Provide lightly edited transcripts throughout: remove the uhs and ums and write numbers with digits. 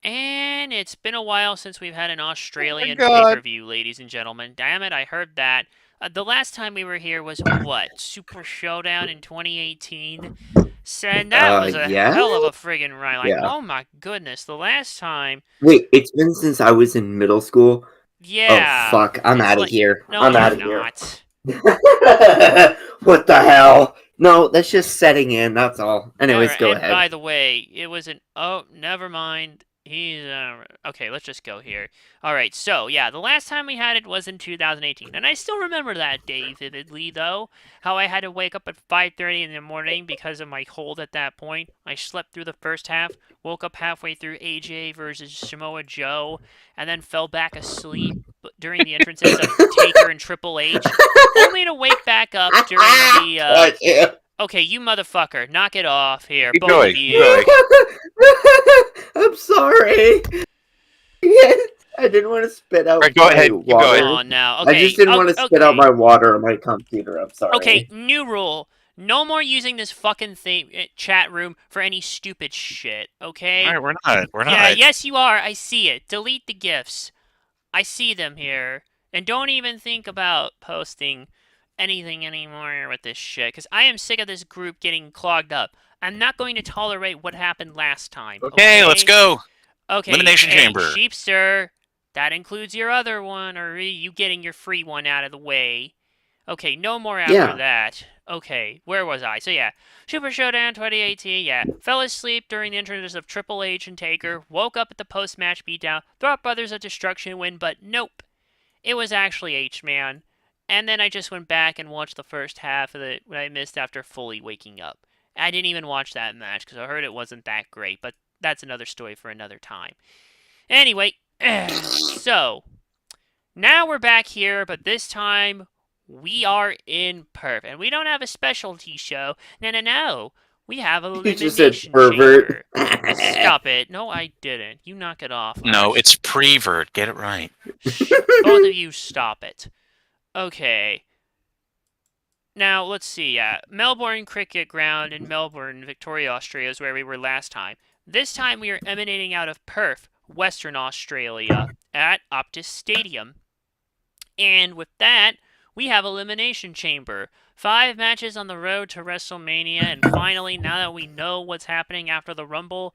And it's been a while since we've had an Oh my Australian god. pay-per-view, ladies and gentlemen. Damn it, I heard that. The last time we were here was what? Super Showdown in 2018? And that was a Yeah? hell of a friggin' ride. Like, Yeah. oh my goodness, the last time. Wait, it's been since I was in middle school? Oh, Yeah, fuck. I'm it's out of like, here. no, I'm you're out of here. not. What the hell? No, that's just setting in, that's all. Anyways, Alright, go and ahead. by the way, it was an. Oh, never mind. He's. Okay, let's just go here. Alright, so, yeah, the last time we had it was in 2018. And I still remember that day vividly, though. How I had to wake up at 5:30 in the morning because of my cold at that point. I slept through the first half, woke up halfway through AJ versus Samoa Joe, and then fell back asleep during the entrances of Taker and Triple H, only to wake back up during the, God, yeah. Okay, you motherfucker, knock it off here, Keep both going. of Keep you. going. I'm sorry. I didn't want to spit All out right, go my ahead. Keep Come going. water. on now. I Okay, just didn't want to spit out okay. my water on my computer. I'm Okay, sorry. new rule. No more using this fucking thing chat room for any stupid shit, All okay? right, we're not. We're Yeah, not. yes you are. I see it. Delete the gifs. I see them here. And don't even think about posting anything anymore with this shit, because I am sick of this group getting clogged up. I'm not going to tolerate what happened last time, Okay, let's okay? go. Okay, Elimination hey, Chamber. Sheepster, that includes your other one, or you getting your free one out of the way. Okay, no more after Yeah. that. Okay, where was I? So yeah, Super Showdown 2018, yeah. Fell asleep during the entrance of Triple H and Taker, woke up at the post-match beatdown, thought Brothers of Destruction win, but nope. It was actually H-Man. And then I just went back and watched the first half of it when I missed after fully waking up. I didn't even watch that match because I heard it wasn't that great, but that's another story for another time. Anyway, so now we're back here, but this time we are in Perth, and we don't have a specialty show. No, no, no. We have an You just said elimination pervert. chamber. Stop it. No, I didn't. You knock it off, No, alright? it's prevert. Get it right. Both of you stop it. Okay. Now, let's see. Melbourne Cricket Ground in Melbourne, Victoria, Australia is where we were last time. This time we are emanating out of Perth, Western Australia, at Optus Stadium. And with that, we have Elimination Chamber. 5 matches on the road to WrestleMania, and finally, now that we know what's happening after the Rumble,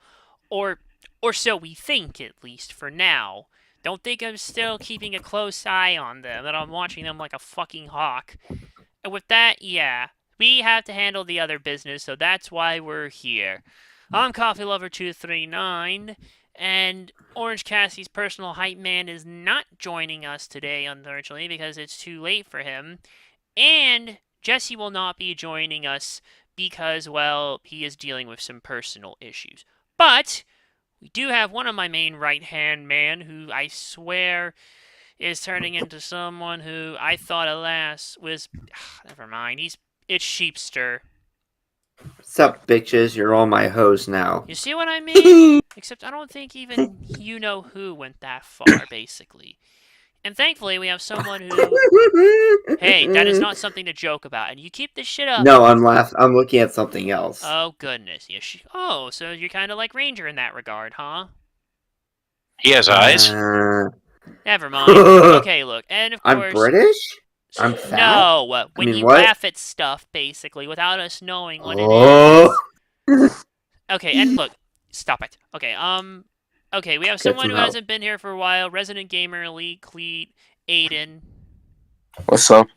or or so we think, at least for now. Don't think I'm still keeping a close eye on them, that I'm watching them like a fucking hawk. And with that, yeah, we have to handle the other business, so that's why we're here. I'm Coffee Lover 239, and Orange Cassie's personal hype man is not joining us today, unfortunately, because it's too late for him. And Jesse will not be joining us because, well, he is dealing with some personal issues. But we do have one of my main right hand man who I swear is turning into someone who I thought, alas, was. Never mind. It's Sheepster. What's up, bitches? You're all my hoes now. You see what I mean? Except I don't think even you know who went that far, basically. And thankfully, we have someone who. Hey, that is not something to joke about. And you keep this shit up. No, I'm looking at something else. Oh, goodness. Oh, so you're kind of like Ranger in that regard, huh? He has eyes. Never mind. Okay, look. And of I'm course. British? I'm fat? No, I when mean, you what? laugh at stuff, basically, without us knowing what it Oh. is. Okay, and look, stop it. Okay, we have Get someone some who help. hasn't been here for a while. Resident Gamer Elite Cleat, Aiden. What's up?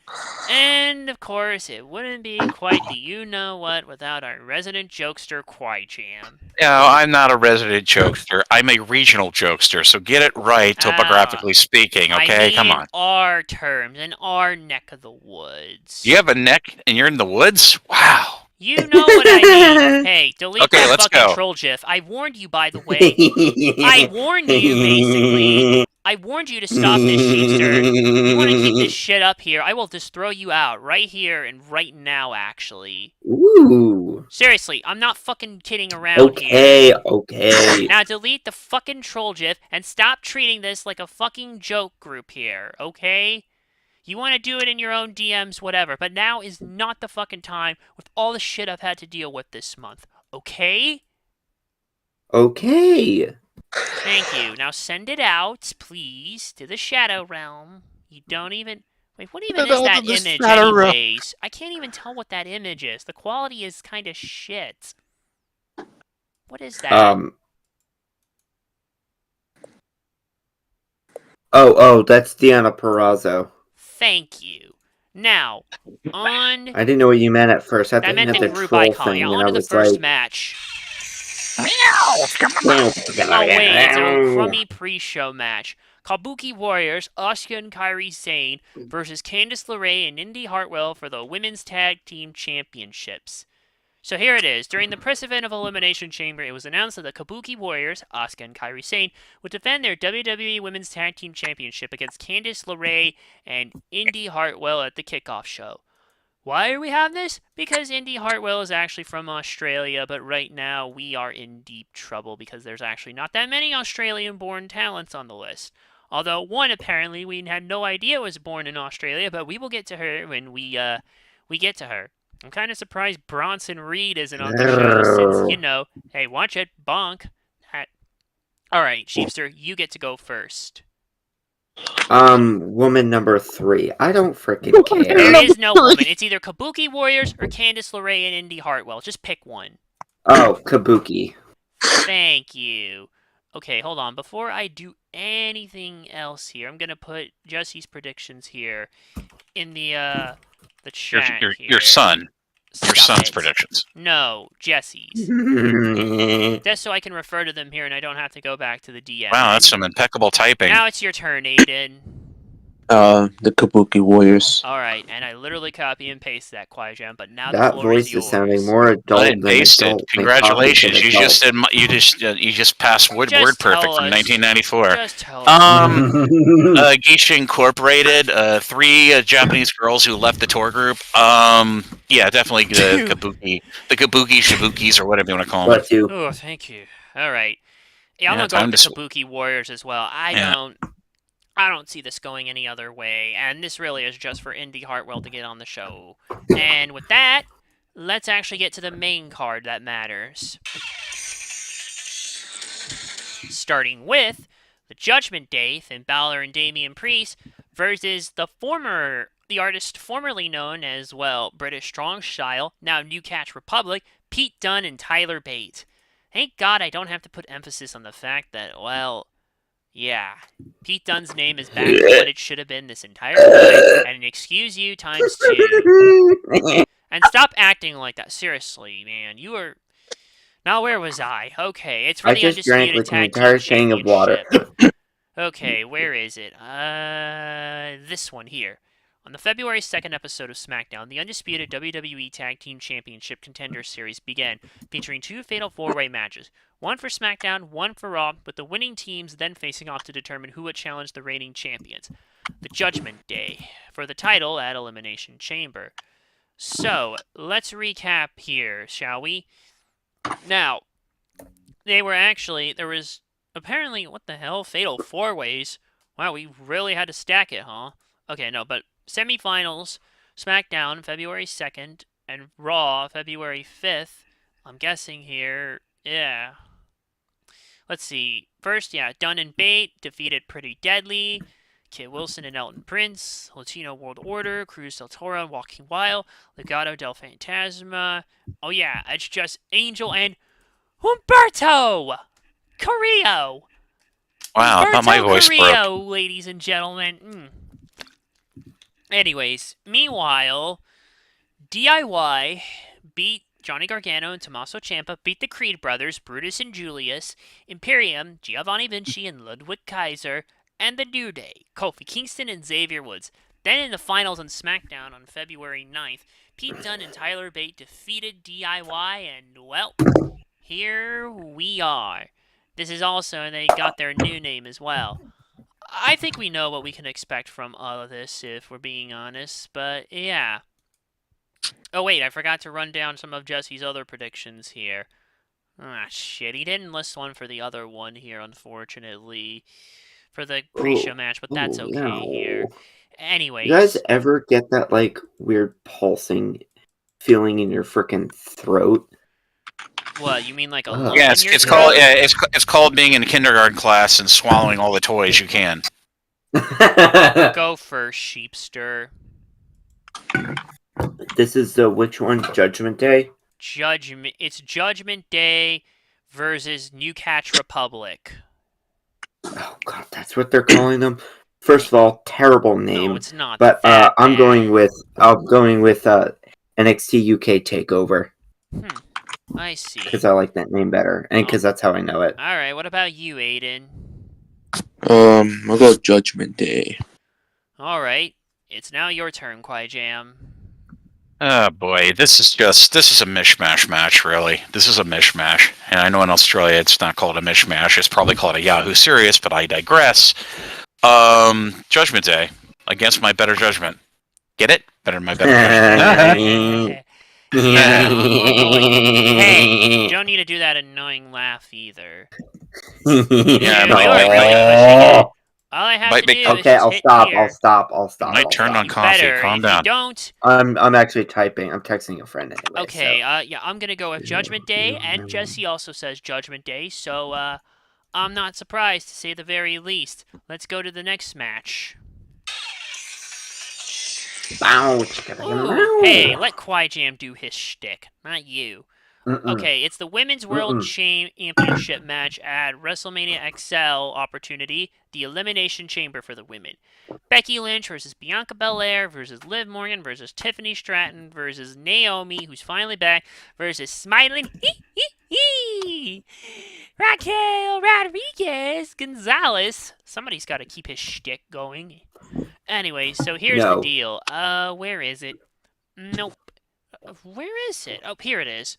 And, of course, it wouldn't be quite the you-know-what without our resident jokester, Quai-Jam. No, I'm not a resident jokester. I'm a regional jokester, so get it right, topographically speaking, okay? I mean Come in on. our terms, in our neck of the woods. You have a neck and you're in the woods? Wow. You know what I mean. Hey, delete Okay, that let's fucking go. troll gif. I warned you, by the way. I warned you, basically. I warned you to stop this, Sheepster. You want to keep this shit up here, I will just throw you out right here and right now, actually. Ooh. Seriously, I'm not fucking kidding around Okay, here. okay. Now delete the fucking troll gif and stop treating this like a fucking joke group here, okay? You want to do it in your own DMs, whatever, but now is not the fucking time with all the shit I've had to deal with this month, okay? Okay. Thank you. Now send it out, please, to the Shadow Realm. You don't even... Wait, what even is that image anyways? I can't even tell what that image is. The quality is kind of shit. What is that? Oh, that's Deanna Perrazzo. Thank you. Now, on... I didn't know what you meant at first. I That thought you meant meant the the group troll icon. thing, Yeah, and on I to the was first like... match. Oh, Oh, wait, it's a crummy pre-show match. Kabuki Warriors, Asuka and Kairi Sane versus Candice LeRae and Indy Hartwell for the Women's Tag Team Championships. So here it is. During the press event of Elimination Chamber, it was announced that the Kabuki Warriors, Asuka and Kairi Sane, would defend their WWE Women's Tag Team Championship against Candice LeRae and Indy Hartwell at the kickoff show. Why do we have this? Because Indy Hartwell is actually from Australia, but right now we are in deep trouble because there's actually not that many Australian-born talents on the list. Although one apparently we had no idea was born in Australia, but we will get to her when we get to her. I'm kind of surprised Bronson Reed isn't on the show since, hey, watch it, bonk. Alright, Sheepster, you get to go first. Woman number 3. I don't freaking care. There is no woman. It's either Kabuki Warriors or Candice LeRae and Indy Hartwell. Just pick one. Oh, Kabuki. Thank you. Okay, hold on. Before I do anything else here, I'm gonna put Jesse's predictions here in the chat here. Your son's Stop it. predictions. No, Jesse's. Just so I can refer to them here and I don't have to go back to the DM. Wow, that's some impeccable typing. Now it's your turn, Aiden. The Kabuki Warriors. Alright, and I literally copy and paste that, Quiet but now that the floor is voice yours. is sounding more adult than adult. Congratulations, you just passed Word Perfect from 1994. Just tell us. Geisha Incorporated, 3 Japanese girls who left the tour group. Yeah, definitely the Kabuki Shibukis, or whatever you want to call them. Oh, thank you. All right. Yeah, I'm gonna go with the Kabuki Warriors as well. I don't see this going any other way, and this really is just for Indy Hartwell to get on the show. And with that, let's actually get to the main card that matters. Starting with the Judgment Day, Finn Balor and Damian Priest versus the artist formerly known as, well, British Strong Style, now New Catch Republic, Pete Dunne and Tyler Bate. Thank God I don't have to put emphasis on the fact that, well, yeah, Pete Dunne's name is back to what it should have been this entire time, and excuse you times 2. And stop acting like that. Seriously, man, you are... Now, where was I? Okay, it's for the Undisputed Tag Team Championship. Okay, where is it? This one here. On the February 2nd episode of SmackDown, the Undisputed WWE Tag Team Championship Contender Series began, featuring 2 fatal 4-way matches. One for SmackDown, one for Raw, with the winning teams then facing off to determine who would challenge the reigning champions. The Judgment Day, for the title at Elimination Chamber. So, let's recap here, shall we? Now, there was apparently, what the hell, fatal 4-ways? Wow, we really had to stack it, huh? Okay, no, but semifinals, SmackDown, February 2nd, and Raw, February 5th. I'm guessing here, yeah. Let's see. First, yeah, Dunne and Bate defeated Pretty Deadly, Kit Wilson and Elton Prince, Latino World Order, Cruz del Toro and Walking Wild, Legado del Fantasma. Oh yeah, it's just Angel and Humberto Carrillo. Wow, I thought my voice Carrillo, broke. Ladies and gentlemen. Anyways, meanwhile, DIY beat Johnny Gargano and Tommaso Ciampa, beat the Creed brothers, Brutus and Julius, Imperium, Giovanni Vinci and Ludwig Kaiser, and the New Day, Kofi Kingston and Xavier Woods. Then in the finals on SmackDown on February 9th, Pete Dunne and Tyler Bate defeated DIY, and, well, here we are. This is also, and they got their new name as well. I think we know what we can expect from all of this, if we're being honest, but yeah. Oh wait, I forgot to run down some of Jesse's other predictions here. Ah, shit, he didn't list one for the other one here, unfortunately, for the pre-show match, but that's okay here. Anyways. You guys ever get that, like, weird pulsing feeling in your frickin' throat? What, you mean like a Oh. lump Yeah, in it's, your it's throat? called it's called being in a kindergarten class and swallowing all the toys you can. Go first, sheepster. This is the which one? Judgment Day? It's Judgment Day versus New Catch Republic. Oh god, that's what they're calling them. First of all, terrible name. No, it's not But that I'm bad. going with NXT UK Takeover I see. because I like that name better and because that's how I know it. All right, what about you, Aiden? I'll go Judgment Day. All right, it's now your turn, Jam. Oh boy, this is a mishmash match, really. This is a mishmash. And I know in Australia it's not called a mishmash, it's probably called a Yahoo Serious, but I digress. Judgment Day, against my better judgment. Get it? Better my better judgment. Yeah, hey, you don't need to do that annoying laugh either. Yeah, Dude, my- you are my- really pushing it. All I have to do is Okay, just I'll hit stop. here. I'll stop. My turn on You coffee. better. Calm If down. you don't, I'm actually typing. I'm texting a friend anyway. okay. So. Yeah, I'm gonna go with Judgment Day, and Jesse also says Judgment Day, so I'm not surprised to say the very least. Let's go to the next match. Ooh, hey, let Jam do his shtick, not you. Okay, it's the Women's World Championship match at WrestleMania XL opportunity, the Elimination Chamber for the women. Becky Lynch versus Bianca Belair versus Liv Morgan versus Tiffany Stratton versus Naomi, who's finally back, versus Smiling Raquel Rodriguez Gonzalez. Somebody's got to keep his shtick going. Anyway, so here's the deal. Where is it? Nope. Where is it? Oh, here it is.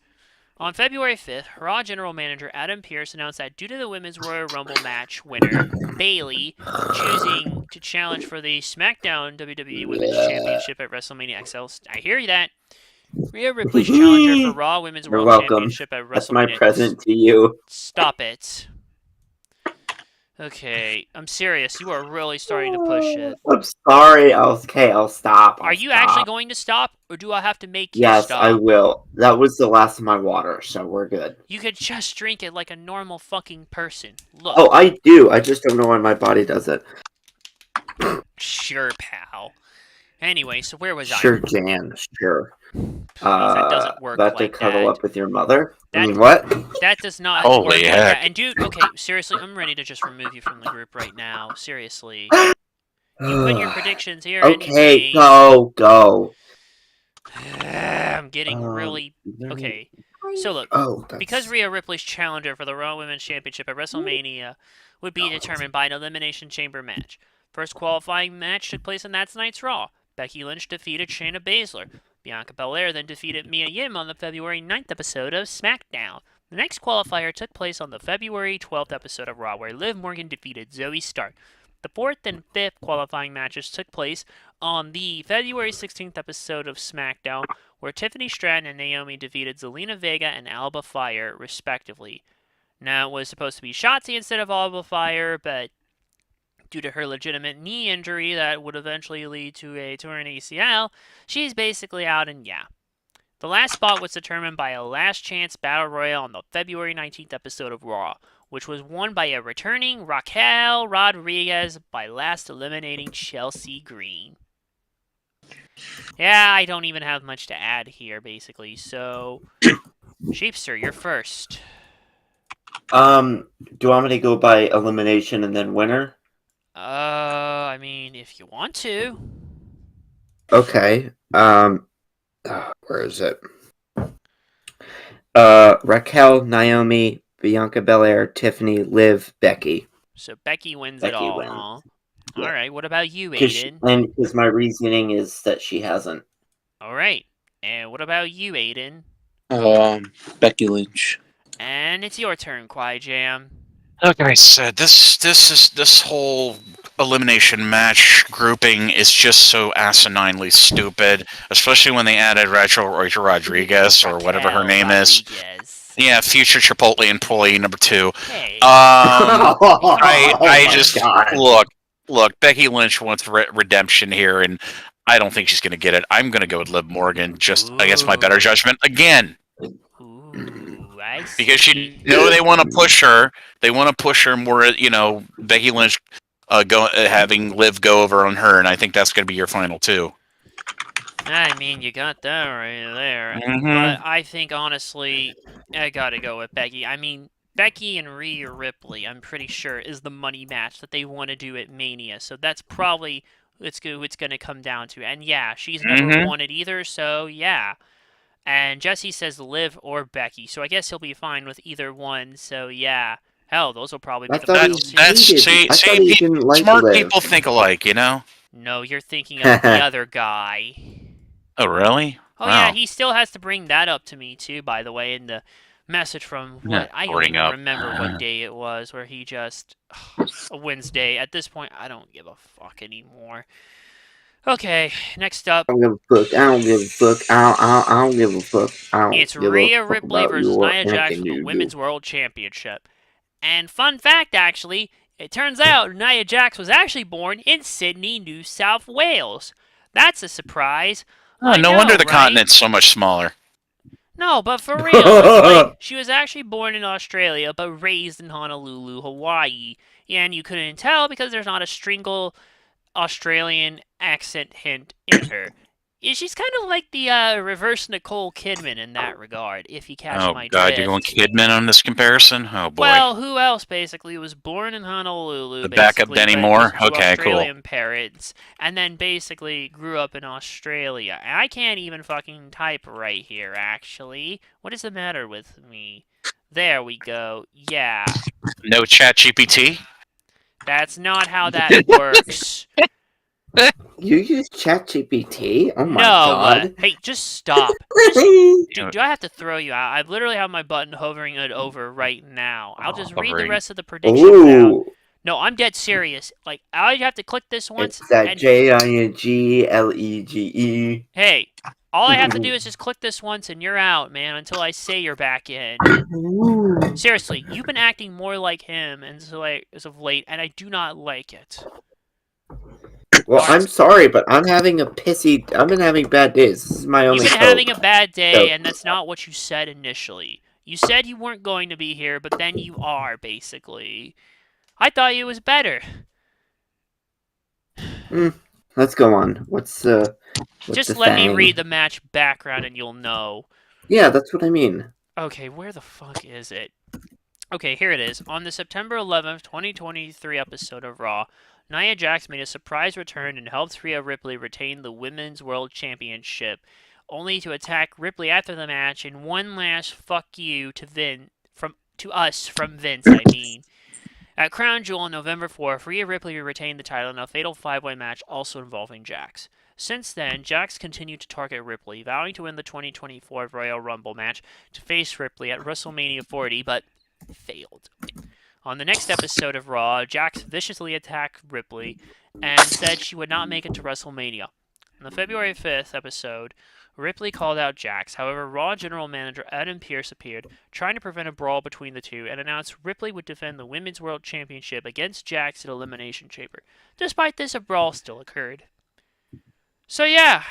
On February 5th, Raw General Manager Adam Pearce announced that due to the Women's Royal Rumble match winner, Bayley, choosing to challenge for the SmackDown WWE Women's Championship at WrestleMania XL, I hear that, Rhea Ripley's challenger for Raw Women's World Championship at WrestleMania. That's my present to you. Stop it. Okay, I'm serious. You are really starting to push it. I'm sorry. I'll stop. Are you actually going to stop, or do I have to make you Yes, stop? I will. That was the last of my water, so we're good. You could just drink it like a normal fucking person. Look. Oh, I do. I just don't know why my body does it. Sure, pal. Anyway, so where was I? Sure, Jan. Sure. That doesn't work about like to cuddle that. up with your mother? That- I mean, what? That does not Holy work like heck. that. And dude, okay, seriously, I'm ready to just remove you from the group right now. Seriously. You put your predictions here Okay, anyway. go. I'm getting really... Okay, so look. Because Rhea Ripley's challenger for the Raw Women's Championship at WrestleMania would be determined by an Elimination Chamber match. First qualifying match took place on that night's Raw. Becky Lynch defeated Shayna Baszler. Bianca Belair then defeated Mia Yim on the February 9th episode of SmackDown. The next qualifier took place on the February 12th episode of Raw, where Liv Morgan defeated Zoe Stark. The fourth and fifth qualifying matches took place on the February 16th episode of SmackDown, where Tiffany Stratton and Naomi defeated Zelina Vega and Alba Fire, respectively. Now, it was supposed to be Shotzi instead of Alba Fire, but due to her legitimate knee injury that would eventually lead to a torn ACL, she's basically out, and yeah. The last spot was determined by a last chance battle royal on the February 19th episode of Raw, which was won by a returning Raquel Rodriguez by last eliminating Chelsea Green. Yeah, I don't even have much to add here, basically, so... Sheepster, you're first. Do you want me to go by elimination and then winner? I mean, if you want to. Okay. Where is it? Raquel, Naomi, Bianca Belair, Tiffany, Liv, Becky. So Becky wins Becky it all, wins. huh? Yeah. Alright, what about you, Aiden? And because my reasoning is that she hasn't. Alright, and what about you, Aiden? Becky Lynch. And it's your turn, Jam. Like I said, this whole elimination match grouping is just so asininely stupid, especially when they added Rachel Rodriguez or whatever her name is. Yeah, future Chipotle employee number 2. Hey. I just God. look. Becky Lynch wants redemption here, and I don't think she's going to get it. I'm going to go with Liv Morgan just against my better judgment again. Ooh, I I Because see. they want to push her. They want to push her more. Becky Lynch having Liv go over on her, and I think that's going to be your final two. I mean, you got that right there. Mm-hmm. But I think, honestly, I gotta go with Becky. I mean, Becky and Rhea Ripley, I'm pretty sure, is the money match that they want to do at Mania. So that's probably it's going to come down to. And yeah, she's never won it either, so yeah. And Jesse says Liv or Becky, so I guess he'll be fine with either one. So yeah. Hell, those will probably be I the thought final he two. I thought he didn't like smart Liv. people think alike, No, you're thinking of the other guy. Oh, really? Oh Wow. yeah, he still has to bring that up to me too, by the way, in the message from what I don't even remember what day it was, where he just a Wednesday. At this point, I don't give a fuck anymore. Okay, next up, I don't give a fuck. I don't give a fuck. I don't give a fuck. I don't it's give Rhea a fuck Ripley about versus your Nia Jax for the opinion, Women's World Championship. And fun fact, actually, it turns out Nia Jax was actually born in Sydney, New South Wales. That's a surprise. Oh, no wonder the continent's so much smaller. No, but for real, it's like she was actually born in Australia but raised in Honolulu, Hawaii. And you couldn't tell because there's not a single Australian accent hint in her. She's kind of like the reverse Nicole Kidman in that regard, if you catch my drift. Oh, God, you're going Kidman on this comparison? Oh, boy. Well, who else basically was born in Honolulu? The backup Denny Moore? Okay, Australian parents, and then basically grew up in Australia. And I can't even fucking type right here, actually. What is the matter with me? There we go. Yeah. No ChatGPT? That's not how that works. You use ChatGPT? Oh my No, god. hey, just stop. Dude, do I have to throw you out? I literally have my button hovering it over right now. I'll just read the rest of the prediction without... Ooh, No, I'm dead serious. Like, I have to click this once. it's that and... JINGLEGE. Hey, all I have to do is just click this once and you're out, man, until I say you're back in. Seriously, you've been acting more like him as of late, and I do not like it. Well, I'm sorry, but I've been having bad days. This is my only You've been hope. having a bad day, and that's not what you said initially. You said you weren't going to be here, but then you are, basically. I thought it was better. Let's go on. What's Just let me read the match background and you'll know. Yeah, that's what I mean. Okay, where the fuck is it? Okay, here it is. On the September 11th, 2023 episode of Raw, Nia Jax made a surprise return and helped Rhea Ripley retain the Women's World Championship, only to attack Ripley after the match in one last fuck you to Vince from Vince, I mean. At Crown Jewel on November 4th, Rhea Ripley retained the title in a fatal five-way match also involving Jax. Since then, Jax continued to target Ripley, vowing to win the 2024 Royal Rumble match to face Ripley at WrestleMania 40, but failed. On the next episode of Raw, Jax viciously attacked Ripley and said she would not make it to WrestleMania. On the February 5th episode, Ripley called out Jax. However, Raw General Manager Adam Pearce appeared, trying to prevent a brawl between the two, and announced Ripley would defend the Women's World Championship against Jax at Elimination Chamber. Despite this, a brawl still occurred. So yeah,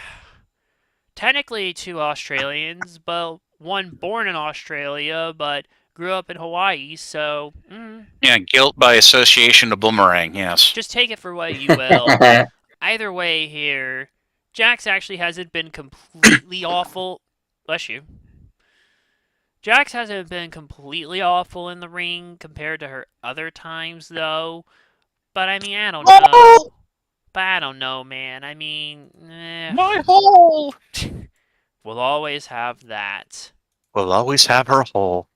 technically two Australians, but one born in Australia, but grew up in Hawaii, so... Yeah, guilt by association to Boomerang, yes. Just take it for what you will. Either way here, Jax actually hasn't been completely awful. Bless you. Jax hasn't been completely awful in the ring compared to her other times, though. But, I mean, I don't know. But I don't know, man. I mean... My hole! We'll always have that. We'll always have her hole.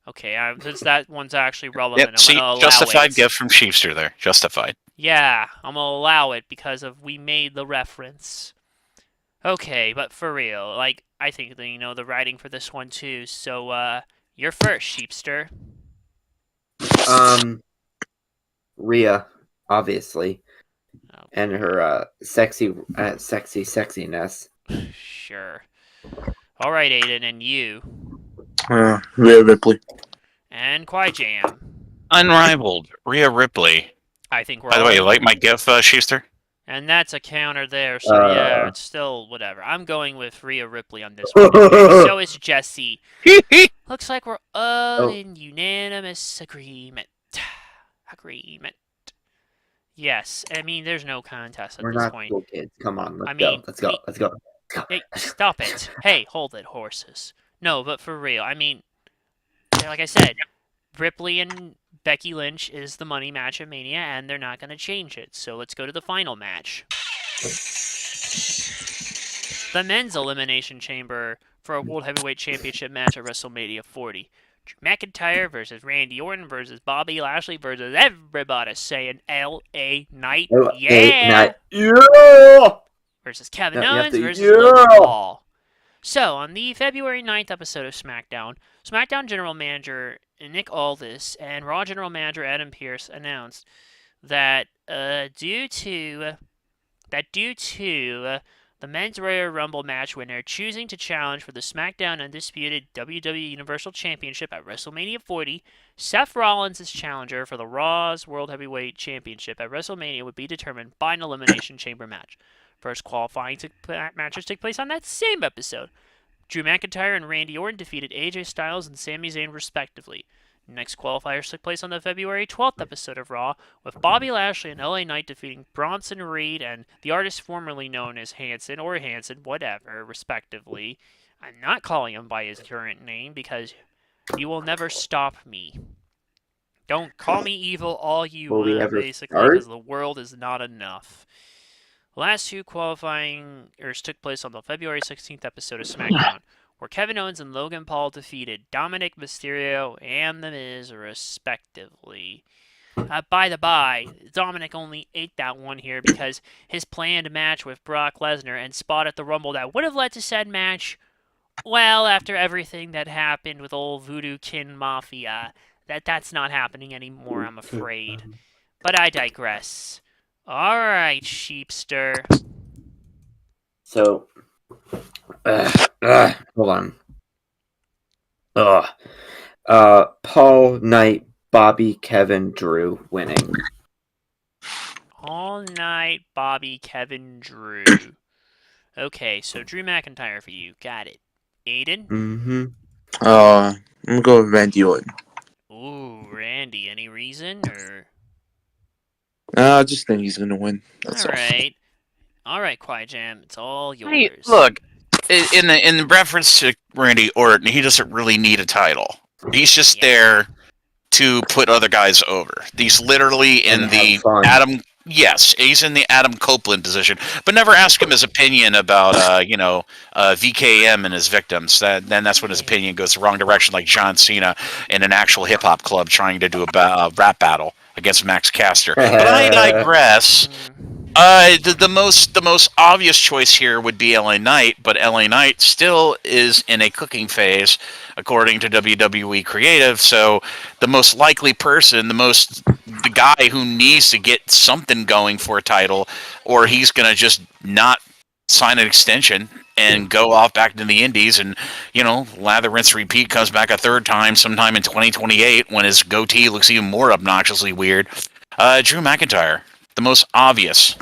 Okay, since that one's actually relevant, Yep, see, I'm gonna allow justified it. gift from Chiefster there. Justified. Yeah, I'm gonna allow it because we made the reference. Okay, but for real, like, I think that, the writing for this one too, so, you're first, Sheepster. Rhea, obviously. Oh, and her sexiness. Sure. Alright, Aiden, and you. Rhea Ripley. And Jam. Unrivaled. Rhea Ripley. I think we're By the way, you like my GIF, Schuster? And that's a counter there, so yeah, it's still whatever. I'm going with Rhea Ripley on this one. So is Jesse. Looks like we're all in unanimous agreement. Agreement. Yes, I mean, there's no contest at We're this not point. cool kids. Come on, let's I go. mean, Let's go. Let's go. Hey, stop it. Hey, hold it, horses. No, but for real, I mean, like I said, Ripley and Becky Lynch is the money match at Mania, and they're not going to change it. So let's go to the final match. The men's elimination chamber for a World Heavyweight Championship match at WrestleMania 40. Drew McIntyre versus Randy Orton versus Bobby Lashley versus everybody saying L.A. Knight. Yeah! Yeah! Versus Kevin Yeah, Owens versus yeah! Logan Paul. So, on the February 9th episode of SmackDown, SmackDown General Manager Nick Aldis and Raw General Manager Adam Pearce announced that due to the Men's Royal Rumble match winner choosing to challenge for the SmackDown Undisputed WWE Universal Championship at WrestleMania 40, Seth Rollins' challenger for the Raw's World Heavyweight Championship at WrestleMania would be determined by an Elimination Chamber match. First qualifying matches took place on that same episode. Drew McIntyre and Randy Orton defeated AJ Styles and Sami Zayn respectively. Next qualifiers took place on the February 12th episode of Raw, with Bobby Lashley and LA Knight defeating Bronson Reed and the artist formerly known as Hanson or Hanson, whatever, respectively. I'm not calling him by his current name because you will never stop me. Don't call me evil all you Will we want, ever basically, start? because the world is not enough. The last two qualifying took place on the February 16th episode of SmackDown, where Kevin Owens and Logan Paul defeated Dominic Mysterio and The Miz, respectively. By the by, Dominic only ate that one here because his planned match with Brock Lesnar and spot at the Rumble that would have led to said match, well, after everything that happened with old Voodoo Kin Mafia, that's not happening anymore, I'm afraid. But I digress. Alright, Sheepster. So, hold on. Paul, Knight, Bobby, Kevin, Drew winning. All Night, Bobby, Kevin, Drew. Okay, so Drew McIntyre for you. Got it. Aiden? Mm-hmm. I'm gonna go with Randy Orton. Ooh, Randy. Any reason? Or I just think he's gonna win. That's all. Alright. Alright, Quiet Jam. It's all yours. Hey, look, in reference to Randy Orton, he doesn't really need a title. He's just there to put other guys over. He's literally in And the have fun. Adam. Yes, he's in the Adam Copeland position. But never ask him his opinion about VKM and his victims. Then that's when his opinion goes the wrong direction, like John Cena in an actual hip hop club trying to do a rap battle against Max Caster. But I digress. The most obvious choice here would be LA Knight, but LA Knight still is in a cooking phase, according to WWE Creative. So the most likely person, the guy who needs to get something going for a title, or he's gonna just not sign an extension and go off back to the Indies, and lather, rinse, repeat, comes back a third time sometime in 2028 when his goatee looks even more obnoxiously weird. Drew McIntyre. The most obvious.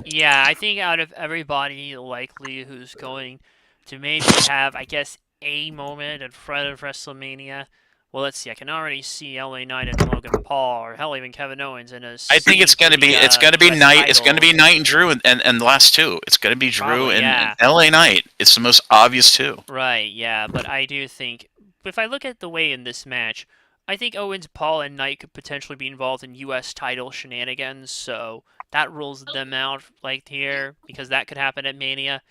Yeah, I think out of everybody likely who's going to maybe have, I guess, a moment in front of WrestleMania. Well, let's see. I can already see LA Knight and Logan Paul, or hell, even Kevin Owens in a. I think it's gonna be US Knight. It's gonna title. be Knight and Drew, and the last two. It's gonna be Drew Probably, and LA Knight. It's the most obvious two. Right, yeah, but I do think if I look at the way in this match, I think Owens, Paul, and Knight could potentially be involved in U.S. title shenanigans, so that rules them out like here because that could happen at Mania.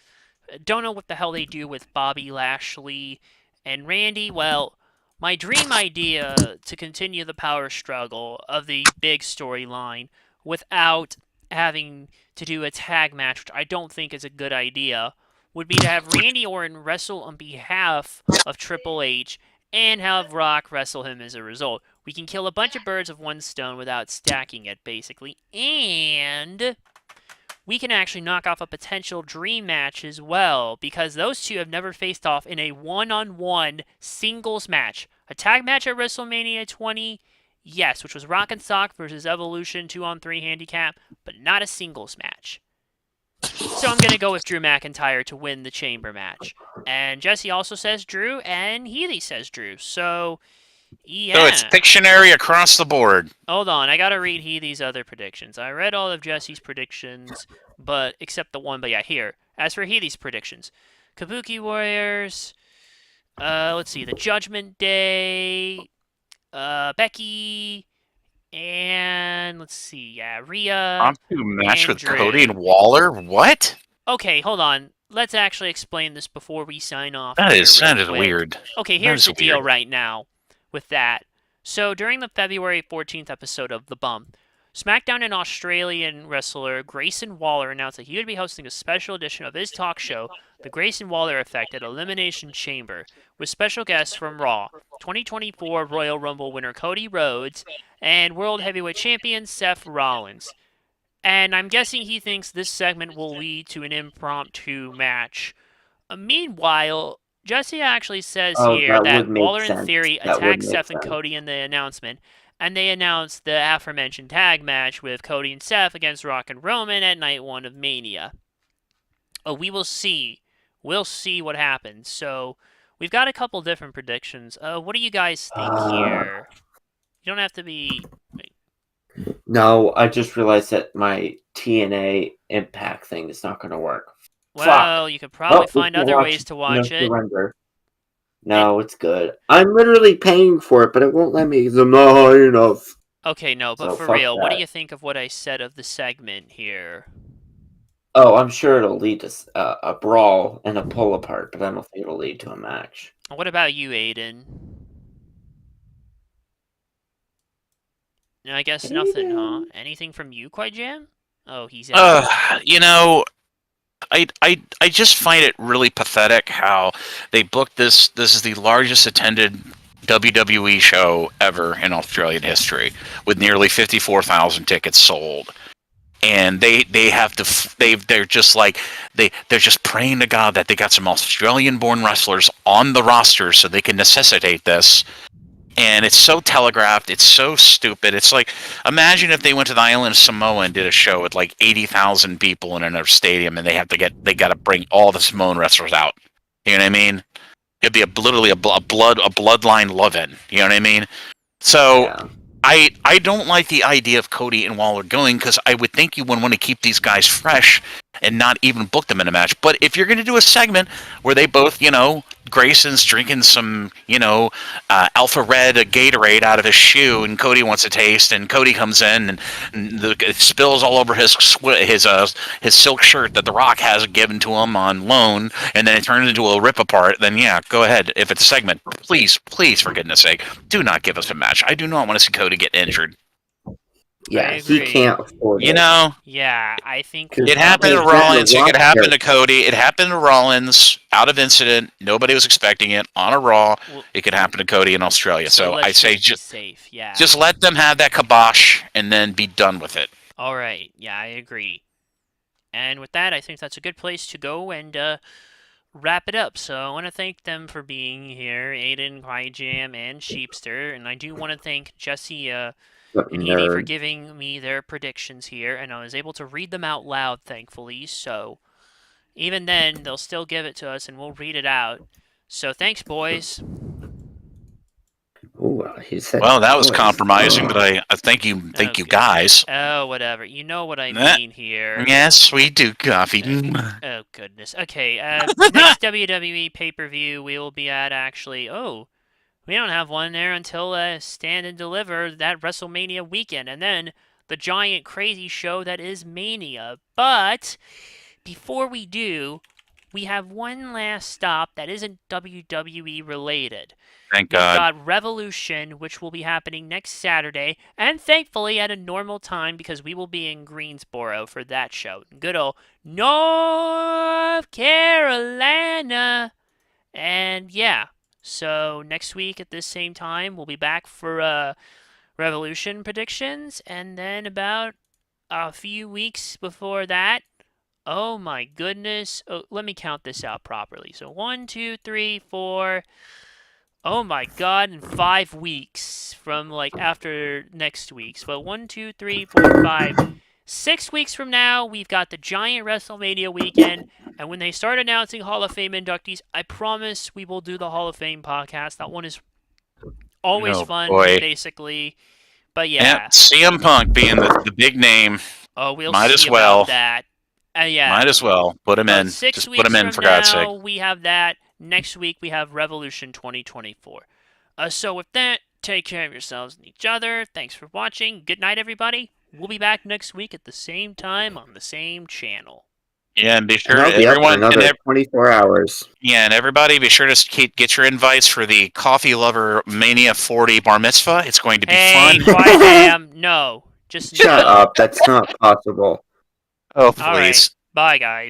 Don't know what the hell they do with Bobby Lashley and Randy. Well, my dream idea to continue the power struggle of the big storyline without having to do a tag match, which I don't think is a good idea, would be to have Randy Orton wrestle on behalf of Triple H and have Rock wrestle him as a result. We can kill a bunch of birds with one stone without stacking it, basically, and we can actually knock off a potential dream match as well, because those two have never faced off in a one-on-one singles match. A tag match at WrestleMania 20, yes, which was Rock and Sock versus Evolution 2-on-3 handicap, but not a singles match. So I'm going to go with Drew McIntyre to win the chamber match. And Jesse also says Drew, and Healy says Drew. So, So it's yeah. Pictionary across the board. Hold on, I gotta read Healy's other predictions. I read all of Jesse's predictions, but except the one, but yeah, here. As for Healy's predictions, Kabuki Warriors, let's see, the Judgment Day, Becky, and let's see, yeah, Rhea, On to match and with Cody Drew. and Waller. What? Okay, hold on. Let's actually explain this before we sign off That here is real that is quick. weird. Okay, That here's is the deal weird. right now with that. So during the February 14th episode of The Bump, SmackDown and Australian wrestler Grayson Waller announced that he would be hosting a special edition of his talk show, The Grayson Waller Effect, at Elimination Chamber, with special guests from Raw, 2024 Royal Rumble winner Cody Rhodes, and World Heavyweight Champion Seth Rollins. And I'm guessing he thinks this segment will lead to an impromptu match. Meanwhile, Jesse actually says Oh, here that that would make Waller, in sense. theory, That would attacked make Seth and sense. Cody in the announcement, and they announced the aforementioned tag match with Cody and Seth against Rock and Roman at Night 1 of Mania. We will see. We'll see what happens. So, we've got a couple different predictions. What do you guys think here? You don't have to be. No, I just realized that my TNA Impact thing is not going to work. Well, Fuck. you could probably Oh, we find can't other watch ways to No watch it. Surrender. No, it's good. I'm literally paying for it, but it won't let me because I'm not high enough. Okay, no, but So for fuck real, what do that. you think of what I said of the segment here? Oh, I'm sure it'll lead to a brawl and a pull apart, but I don't think it'll lead to a match. What about you, Aiden? No, I guess nothing, huh? Aiden. Anything from you, Quite Jam? Oh, he's out. You know, I just find it really pathetic how they booked this. This is the largest attended WWE show ever in Australian history, with nearly 54,000 tickets sold. And they have to they're just like they're just praying to God that they got some Australian-born wrestlers on the roster so they can necessitate this. And it's so telegraphed. It's so stupid. It's like, imagine if they went to the island of Samoa and did a show with like 80,000 people in another stadium, and they got to bring all the Samoan wrestlers out. You know what I mean? It'd be literally a bloodline love-in. You know what I mean? So Yeah. I don't like the idea of Cody and Waller going, because I would think you would want to keep these guys fresh and not even book them in a match. But if you're going to do a segment where they both, Grayson's drinking some, Alpha Red Gatorade out of his shoe, and Cody wants a taste, and Cody comes in and it spills all over his silk shirt that The Rock has given to him on loan, and then it turns into a rip apart, then yeah, go ahead. If it's a segment, please, for goodness sake, do not give us a match. I do not want to see Cody get injured. Yeah, I he agree. can't afford it. Yeah, I think It happened to Hey, Rollins. It Rock could happen to character. Cody. It happened to Rollins out of incident. Nobody was expecting it on a Raw. Well, It could happen to Cody in Australia. So let's I say be safe. Yeah. just let them have that kibosh and then be done with it. All right. Yeah, I agree. And with that, I think that's a good place to go and wrap it up. So I want to thank them for being here, Aiden, Jam, and Sheepster. And I do want to thank Jesse and Healy for giving me their predictions here. And I was able to read them out loud, thankfully. So even then, they'll still give it to us and we'll read it out. So thanks, boys. Ooh, he said Well, that was boys. compromising, but I thank you guys. Oh, whatever. You know what I Nah. mean here. Yes, we do, coffee. Oh, goodness. Okay, next WWE pay-per-view we will be at, actually. Oh, we don't have one there until Stand and Deliver that WrestleMania weekend, and then the giant crazy show that is Mania. But before we do, we have one last stop that isn't WWE related. Thank We've God. got Revolution, which will be happening next Saturday, and thankfully at a normal time because we will be in Greensboro for that show. Good old North Carolina. And yeah, so next week at this same time, we'll be back for Revolution predictions, and then about a few weeks before that, oh my goodness, let me count this out properly. So 1, 2, 3, 4... Oh my God, in 5 weeks from like after next week's. Well, 1, 2, 3, 4, 5. 6 weeks from now, we've got the giant WrestleMania weekend, and when they start announcing Hall of Fame inductees, I promise we will do the Hall of Fame podcast. That one is always Oh, fun, boy. basically. But Yeah, yeah. CM Punk being the big name. Oh, we'll Might see as well. about that. Yeah. Might as well put him But in. 6 Just weeks put him in from for God's sake. now, we have that. Next week, we have Revolution 2024. So with that, take care of yourselves and each other. Thanks for watching. Good night, everybody. We'll be back next week at the same time on the same channel. Yeah, and be sure And I'll be up in everyone another 24 hours. yeah, and everybody be sure to get your invites for the Coffee Lover Mania 40 Bar Mitzvah. It's going to be Hey, fun. quiet, damn. No. Just Shut no. up. That's not possible. Oh, All right. please. Bye, guys.